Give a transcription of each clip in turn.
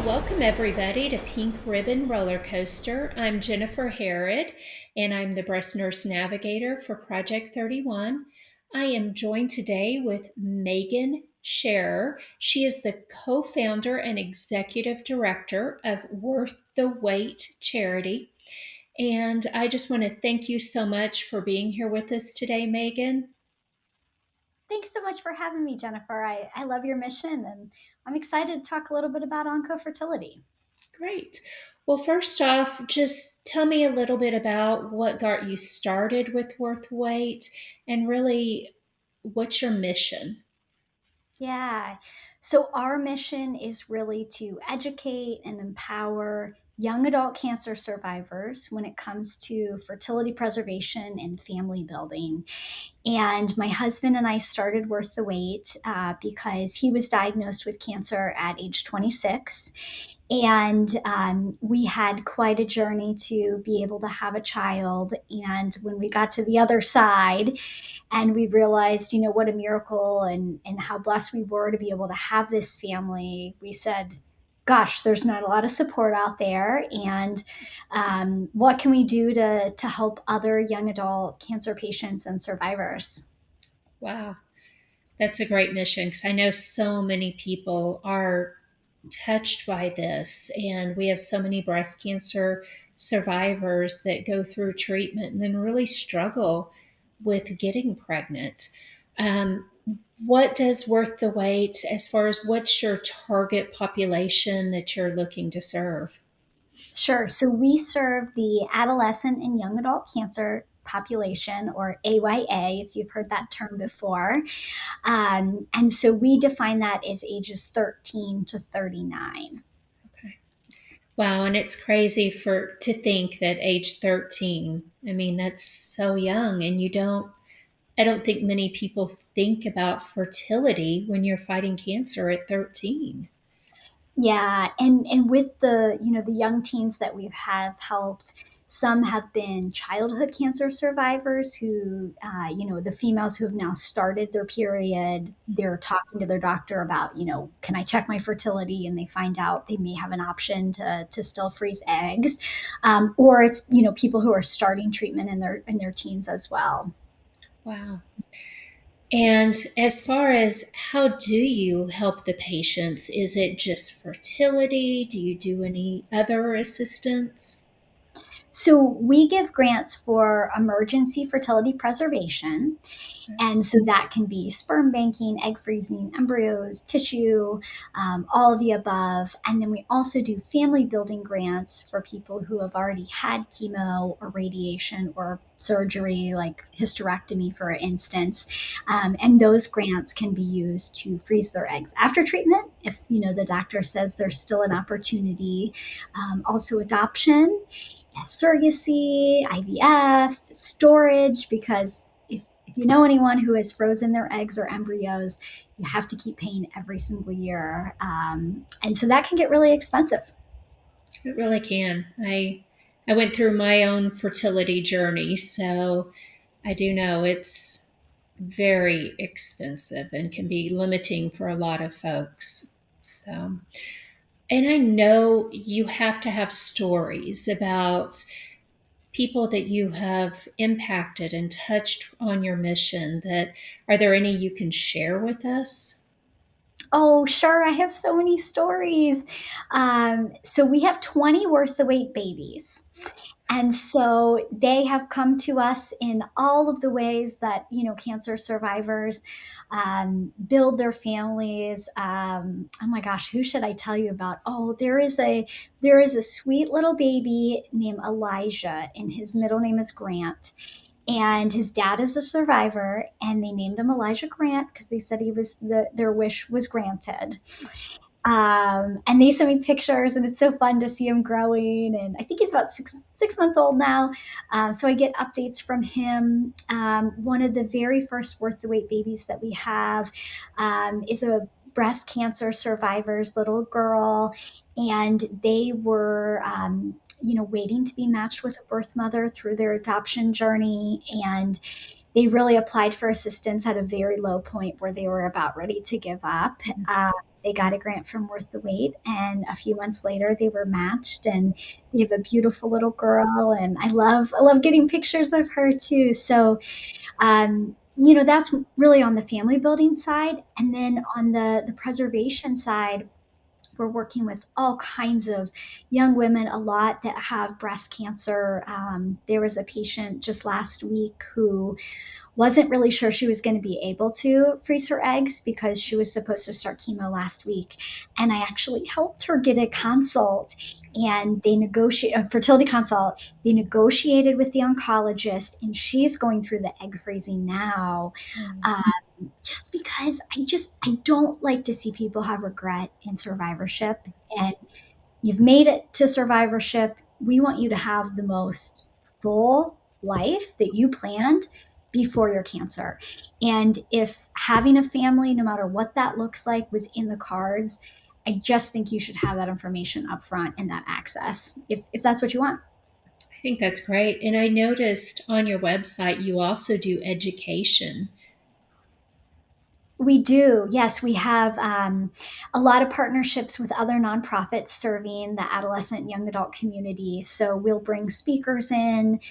Welcome everybody to Pink Ribbon Roller Coaster. I'm Jennifer Harrod, and I'm the breast nurse navigator for Project 31. I am joined today with Megan Scherer. She is the co-founder and executive director of Worth the Wait charity. And I just want to thank you so much for being here with us today, Megan. Thanks so much for having me, Jennifer. I love your mission, and I'm excited to talk a little bit about onco-fertility. Great. Well, first off, just tell me a little bit about what got you started with Worth Weight and really what's your mission? Yeah. So, our mission is really to educate and empower young adult cancer survivors when it comes to fertility preservation and family building. And my husband and I started Worth the Wait because he was diagnosed with cancer at age 26. And we had quite a journey to be able to have a child. And when we got to the other side and we realized, what a miracle and how blessed we were to be able to have this family, we said, gosh, there's not a lot of support out there. And what can we do to help other young adult cancer patients and survivors? Wow, that's a great mission because I know so many people are touched by this, and we have so many breast cancer survivors that go through treatment and then really struggle with getting pregnant. Um, what does Worth the Wait as far as what's your target population that you're looking to serve? Sure. So we serve the adolescent and young adult cancer population, or AYA, if you've heard that term before. And so we define that as ages 13 to 39. Okay. Wow, and it's crazy for to think that age 13, I mean, that's so young and I don't think many people think about fertility when you're fighting cancer at 13. Yeah, and with the young teens that we have helped, some have been childhood cancer survivors who, the females who have now started their period, they're talking to their doctor about, can I check my fertility? And they find out they may have an option to still freeze eggs, or it's people who are starting treatment in their teens as well. Wow. And as far as how do you help the patients? Is it just fertility? Do you do any other assistance? So we give grants for emergency fertility preservation. And so that can be sperm banking, egg freezing, embryos, tissue, all of the above. And then we also do family building grants for people who have already had chemo or radiation or surgery, like hysterectomy, for instance. And those grants can be used to freeze their eggs after treatment if the doctor says there's still an opportunity. Also adoption, surrogacy, IVF, storage, because if you know anyone who has frozen their eggs or embryos, you have to keep paying every single year. And so that can get really expensive. It really can. I went through my own fertility journey, so I do know it's very expensive and can be limiting for a lot of folks. So, and I know you have to have stories about people that you have impacted and touched on your mission that are there any you can share with us? Oh, sure. I have so many stories. So we have 20 worth the wait babies. And so they have come to us in all of the ways that, cancer survivors build their families. Oh my gosh, who should I tell you about? Oh, there is a sweet little baby named Elijah, and his middle name is Grant. And his dad is a survivor, and they named him Elijah Grant because they said their wish was granted. And they sent me pictures, and it's so fun to see him growing. And I think he's about six months old now. So I get updates from him. One of the very first worth the wait babies that we have is a breast cancer survivor's little girl, and they were. Waiting to be matched with a birth mother through their adoption journey. And They really applied for assistance at a very low point where they were about ready to give up. Uh, they got a grant from Worth the Wait, and a few months later, they were matched, and they have a beautiful little girl. And I love getting pictures of her too. So, that's really on the family building side, and then on the preservation side, we're working with all kinds of young women, a lot that have breast cancer. There was a patient just last week who wasn't really sure she was going to be able to freeze her eggs because she was supposed to start chemo last week. And I actually helped her get a consult, and they negotiate a fertility consult. They negotiated with the oncologist, and she's going through the egg freezing now. Um, just because I don't like to see people have regret in survivorship. And you've made it to survivorship. We want you to have the most full life that you planned before your cancer. And if having a family, no matter what that looks like, was in the cards, I just think you should have that information up front and that access if that's what you want. I think that's great. And I noticed on your website you also do education. We do. Yes, we have a lot of partnerships with other nonprofits serving the adolescent and young adult community. So we'll bring speakers in,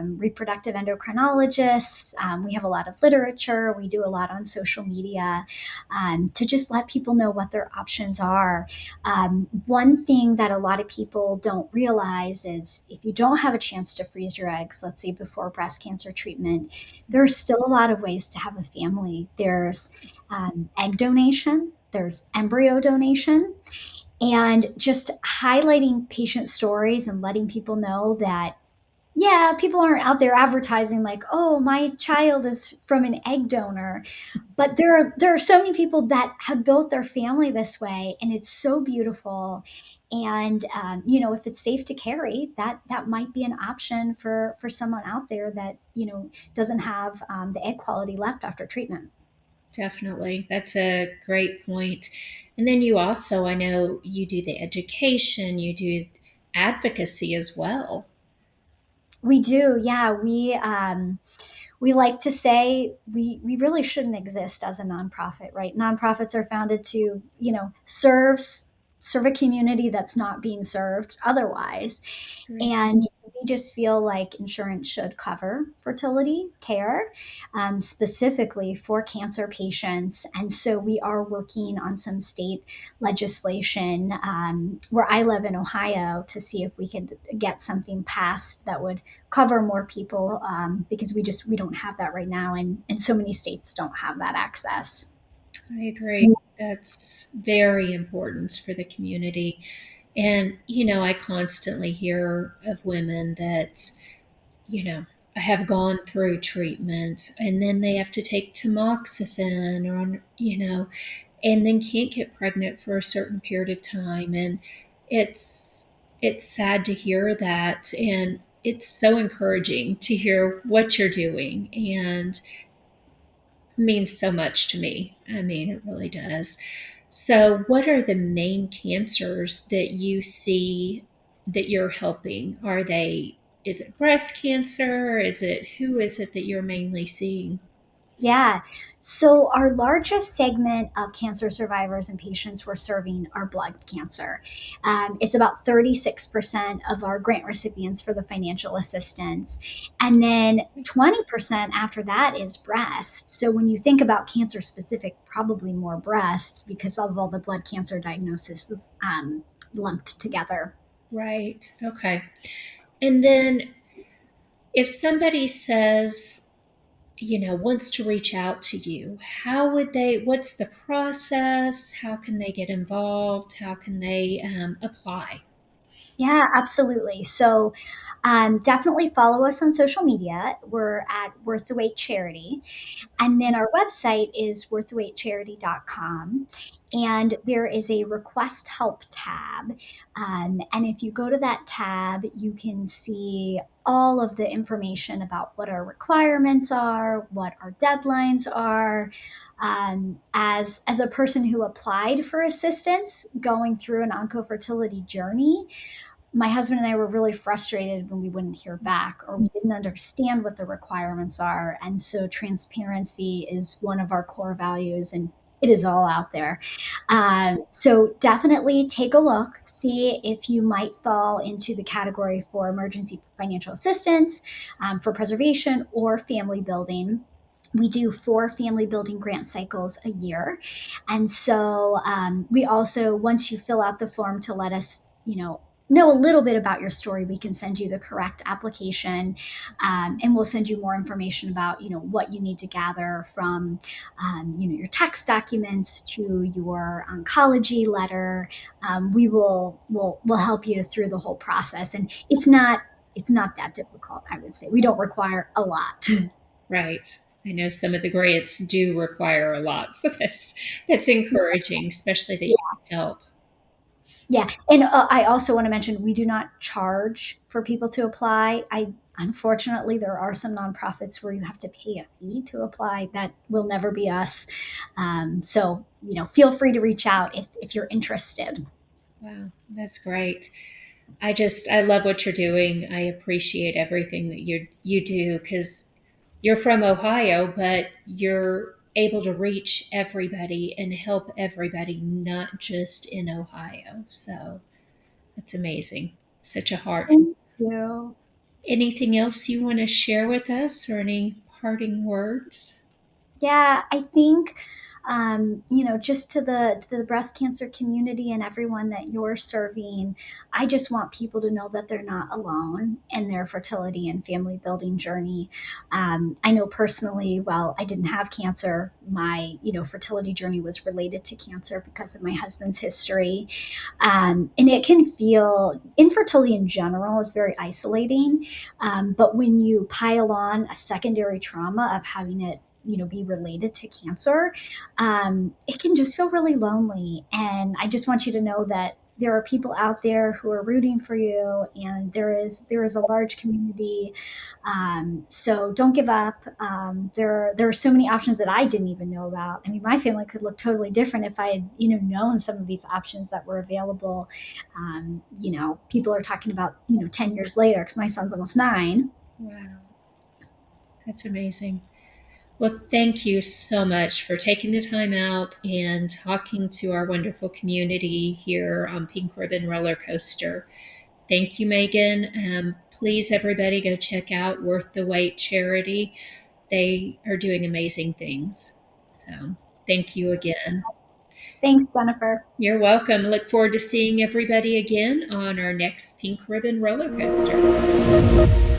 reproductive endocrinologists. We have a lot of literature. We do a lot on social media to just let people know what their options are. One thing that a lot of people don't realize is if you don't have a chance to freeze your eggs, let's say before breast cancer treatment, there's still a lot of ways to have a family. There's egg donation, there's embryo donation, and just highlighting patient stories and letting people know that, yeah, people aren't out there advertising like, oh, my child is from an egg donor. But there are so many people that have built their family this way, and it's so beautiful. And if it's safe to carry, that might be an option for someone out there that doesn't have the egg quality left after treatment. Definitely. That's a great point. And then you also, I know you do the education, you do advocacy as well. We do, yeah. We like to say we really shouldn't exist as a nonprofit, right? Nonprofits are founded to serve a community that's not being served otherwise. Great. And we just feel like insurance should cover fertility care, specifically for cancer patients. And so we are working on some state legislation where I live in Ohio to see if we could get something passed that would cover more people because we don't have that right now, and so many states don't have that access. I agree. That's very important for the community. And, I constantly hear of women that, you know, have gone through treatment and then they have to take tamoxifen or, and then can't get pregnant for a certain period of time. And it's, it's sad to hear that. And it's so encouraging to hear what you're doing and means so much to me. I mean, it really does. So, what are the main cancers that you see that you're helping? Is it breast cancer? Who is it that you're mainly seeing? Yeah. So, our largest segment of cancer survivors and patients we're serving are blood cancer. It's about 36% of our grant recipients for the financial assistance. And then 20% after that is breast. So, when you think about cancer specific, probably more breast because of all the blood cancer diagnoses lumped together. Right. Okay. And then if somebody says, wants to reach out to you, what's the process? How can they get involved? How can they apply? Yeah, absolutely. So definitely follow us on social media. We're at Worth the Wait Charity. And then our website is worththewaitcharity.com. And there is a request help tab. And if you go to that tab, you can see all of the information about what our requirements are, what our deadlines are. As a person who applied for assistance going through an onco fertility journey, my husband and I were really frustrated when we wouldn't hear back or we didn't understand what the requirements are. And so transparency is one of our core values, and it is all out there. So definitely take a look, see if you might fall into the category for emergency financial assistance, for preservation, or family building. We do 4 family building grant cycles a year. And so we also, once you fill out the form to let us, know a little bit about your story, we can send you the correct application, and we'll send you more information about, what you need to gather from, your tax documents to your oncology letter. We'll help you through the whole process, and it's not that difficult. I would say we don't require a lot. Right. I know some of the grants do require a lot, so that's encouraging, especially that you can help. Yeah, and I also want to mention we do not charge for people to apply. I Unfortunately, there are some nonprofits where you have to pay a fee to apply. That will never be us. So feel free to reach out if you're interested. Wow, that's great. I love what you're doing. I appreciate everything that you do because you're from Ohio, but you're able to reach everybody and help everybody, not just in Ohio. So that's amazing. Such a heart. Thank you. Anything else you want to share with us or any parting words? Yeah, I think, just to the breast cancer community and everyone that you're serving, I just want people to know that they're not alone in their fertility and family building journey. I know personally, well, I didn't have cancer. My, fertility journey was related to cancer because of my husband's history. And it can feel, infertility in general is very isolating. But when you pile on a secondary trauma of having it, be related to cancer, it can just feel really lonely. And I just want you to know that there are people out there who are rooting for you, and there is a large community. So don't give up. There are so many options that I didn't even know about. I mean, my family could look totally different if I had known some of these options that were available. People are talking about 10 years later because my son's almost 9. Wow, that's amazing. Well, thank you so much for taking the time out and talking to our wonderful community here on Pink Ribbon Roller Coaster. Thank you, Megan. Please, everybody, go check out Worth the Wait charity. They are doing amazing things. So, thank you again. Thanks, Jennifer. You're welcome. Look forward to seeing everybody again on our next Pink Ribbon Roller Coaster.